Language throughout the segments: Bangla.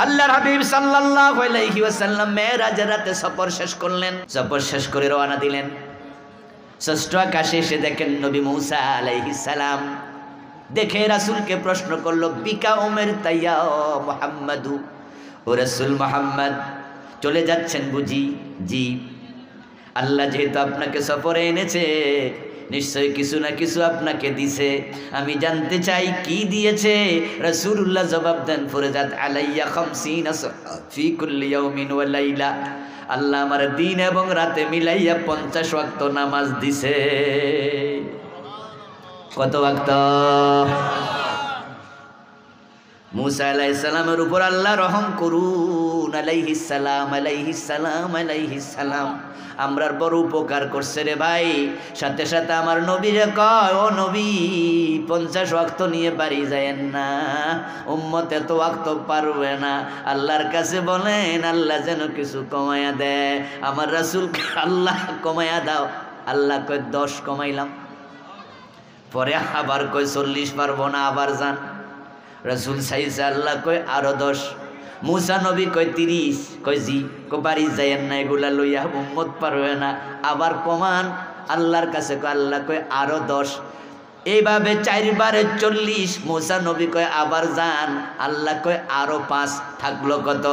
আল্লাহর হাবিব সাল্লাল্লাহু আলাইহি ওয়াসাল্লাম মেরাজের রাতে সফর শেষ করলেন। সফর শেষ করে রওনা দিলেন। ষষ্ঠ আকাশে এসে দেখেন নবী মুসা আলাইহিস সালাম। দেখে রাসূলকে প্রশ্ন করলো, বিকা উমের তাইয়া মুহাম্মাদু, ও রাসূল মুহাম্মদ চলে যাচ্ছেন বুঝি? জি, আল্লাহ যেহেতু আপনাকে সফরে এনেছে নিশ্চয়ই কিছু না কিছু আপনাকে দিছে। আমি জানতে চাই কি দিয়েছে। রাসূলুল্লাহ জবাব দেন, ফুরজাত আলাইয়া 50 ফি কুল্লি ইয়াউমিন ওয়া লাইলা, আল্লাহ আমার দিন এবং রাতে মিলাইয়া 50 ওয়াক্ত নামাজ দিছে। কত ওয়াক্ত? মুসা আলাইহিস সালামের উপর আল্লাহ রহম করুন। আলাইহিস সালাম, আলাইহিস সালাম, আলাইহিস সালাম। আমরার বড় উপকার করছে রে ভাই। সাথে সাথে আমার নবীরে কয়, ও নবী 50 ওয়াক্ত নিয়ে বাড়ি যায়েন না, উম্মত এত ওয়াক্ত পারবে না। আল্লাহর কাছে বলেন আল্লাহ যেন কিছু কমায়া দেয়। আমার রাসূলকে আল্লাহ কমায়া দাও। আল্লাহ কয় 10 কমাইলাম। পরে আবার কয় 40 পারবো না, আবার যান। রাসূল চাইছে, আল্লাহ কয় আরো 10। মুসা নবী কয় 30। কয় জি। কয় বাড়ি যাইয়েন না, এগুলা লইয়া উম্মত পারবে না, আবার কমান। আল্লাহর কাছে কয়, আল্লাহ কয় আরো 10। এইভাবে 4 বারে 40। মুসা নবী কয় আবার যান। আল্লাহ কয় আরো 5। থাকলো কত?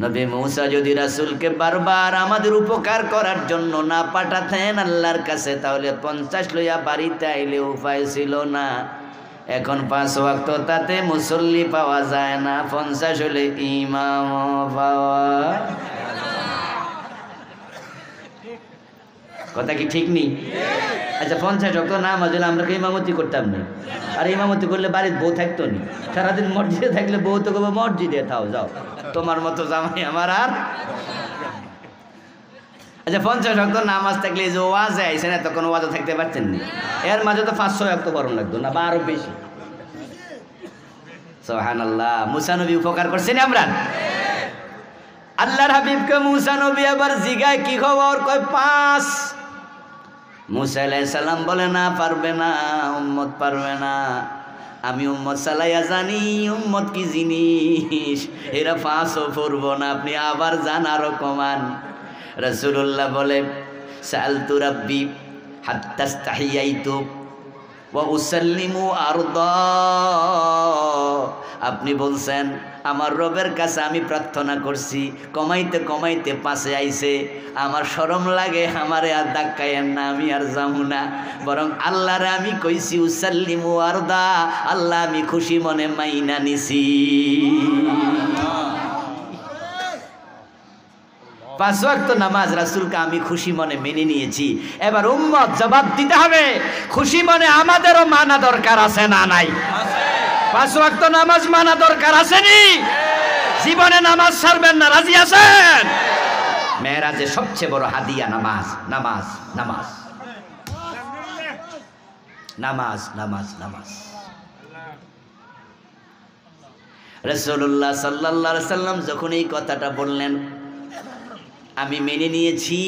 নবী মুসা যদি রাসূলকে বারবার আমাদের উপকার করার জন্য না পাঠাতেন আল্লাহর কাছে, তাহলে 50 লইয়া বাড়িতে আইলে উপায় ছিল না। এখন 5 ওয়াক্ত, তাতে মুসল্লি পাওয়া যায় না। 50 হলে ইমাম পাওয়া। কথা কি ঠিক নেই? আচ্ছা 50 ওয়াক্ত নামাজ হলে আমরা কি ইমামতি করতাম না? আর ইমামতি করলে বাড়ির বউ থাকতো না। সারাদিন মসজিদে থাকলে বউ তো কবে মসজিদে থাও, যাও তোমার মতো জামাই আমার। আর আচ্ছা 50 ওয়াক্ত নামাজ থাকলে যে ওয়াজে আইছেন, এত কোনো ওয়াজে থাকতে পারতেন না। এর মাঝে তো 500 ওয়াক্ত বরণ লাগতো না, বা আরো বেশি। সুবহানাল্লাহ। মুসা নবী উপকার করছেন আমরা। আল্লাহর হাবিবকে মুসা নবী আবার জিগায় কি খবর? কয় 5। মুসা আলাইহিস সালাম বলে না, পারবে না, উম্মত পারবে না। আমি উম্মত চালাইয়া জানি উম্মত কি জিনিস, এরা 5ও পড়ব না, আপনি আবার যান, আরো কমান। রাসূলুল্লাহ বলে, সাআলতু রাব্বি হাত্তা ইস্তাহিয়াইতু ওয়া উসাল্লিমু আরদা। আপনি বলছেন আমার রবের কাছে আমি প্রার্থনা করছি, কমাইতে কমাইতে 5-এ আইছে, আমার শরম লাগে, আমারে আর ধাক্কায়েন না, আমি আর যামু না। বরং আল্লাহরে আমি কইছি উসাল্লিমু আরদা, আল্লাহ আমি খুশি মনে মাইনা নিছি। 5 ওয়াক্ত নামাজ রাসূলকে আমি খুশি মনে মেনে নিয়েছি। এবার উম্মত জবাব দিতে হবে, খুশি মনে আমাদেরও মানা দরকার আছে না নাই? 5 ওয়াক্ত নামাজ মানা দরকার আছে নি? জীবনে নামাজ ছাড়বেন না, রাজি আছেন? মেরাজে সবচেয়ে বড় হাদিয়া নামাজ, নামাজ, নামাজ, নামাজ, নামাজ, নামাজ। রাসূলুল্লাহ সাল্লাল্লাহু আলাইহি সাল্লাম যখন এই কথাটা বললেন, আমি মেনে নিয়েছি।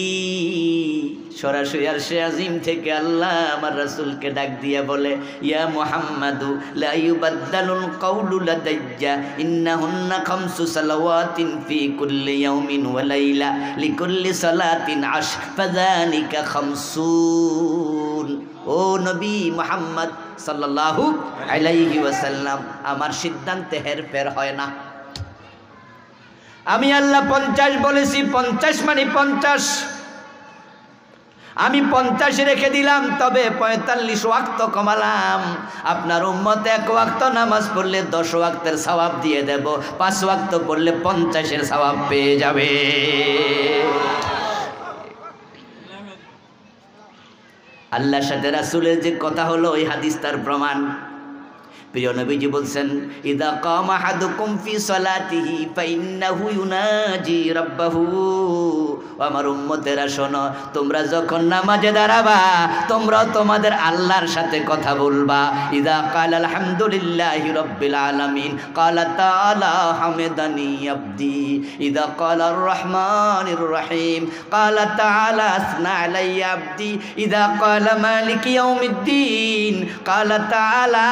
সরাসরি আরশে আজিম থেকে আল্লাহ আমার রাসূলকে ডাক দিয়ে বলে, ইয়া মুহাম্মাদু লা ইউবাদদালুল কাউলু লাদাইয়া ইন্নাহুন্না 5 সালাওয়াতিন ফি কুল্লি ইয়াউমিন ওয়া লাইলা লিকুল্লি সালাতিন 10 ফাযালিকা 50। ও নবী মুহাম্মদ সাল্লাল্লাহু আলাইহি ওয়াসাল্লাম, আমার সিদ্ধান্তে হেরফের হয় না। আমি আল্লাহ 50 বলেছি, 50 মানে 50। আমি 50 রেখে দিলাম, তবে 45 ওয়াক্ত কমালাম। আপনার উম্মত 1 ওয়াক্ত নামাজ পড়লে 10 ওয়াক্তের সওয়াব দিয়ে দেব, 5 ওয়াক্ত পড়লে 50-এর সওয়াব পেয়ে যাবে। আল্লাহর সাথে রাসূলের যে কথা হলো, ওই হাদিস তার প্রমাণ। প্রিয় নবীজি বলছেন, ইদা কামা আহাদুকুম ফি সালাতিহি ফাইন্নাহু ইউনাজি রাব্বাহু। আমার উম্মতেরা শোনো, তোমরা যখন নামাজে দাঁড়াবা তোমরা তোমাদের আল্লাহর সাথে কথা বলবা। ইদা ক্বালা আলহামদুলিল্লাহি রাব্বিল আলামিন ক্বালা তাআলা হামদানি আবদি। ইদা ক্বালা আর রহমানির রহিম ক্বালা তাআলা আসনা আলাইয়া আবদি। ইদা ক্বালা মালিকি ইয়াউমিদ্দিন ক্বালা তাআলা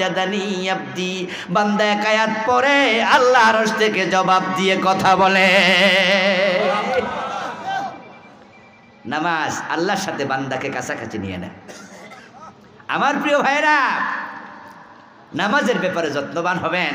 মাজ্জাদানি আবদি, বান্দা এক আয়াত পড়ে আল্লাহ আরশ থেকে জবাব দিয়ে কথা বলে। নামাজ আল্লাহর সাথে বান্দাকে কাছাকাছি নিয়ে নেয়। আমার প্রিয় ভাইরা, নামাজের ব্যাপারে যত্নবান হবেন।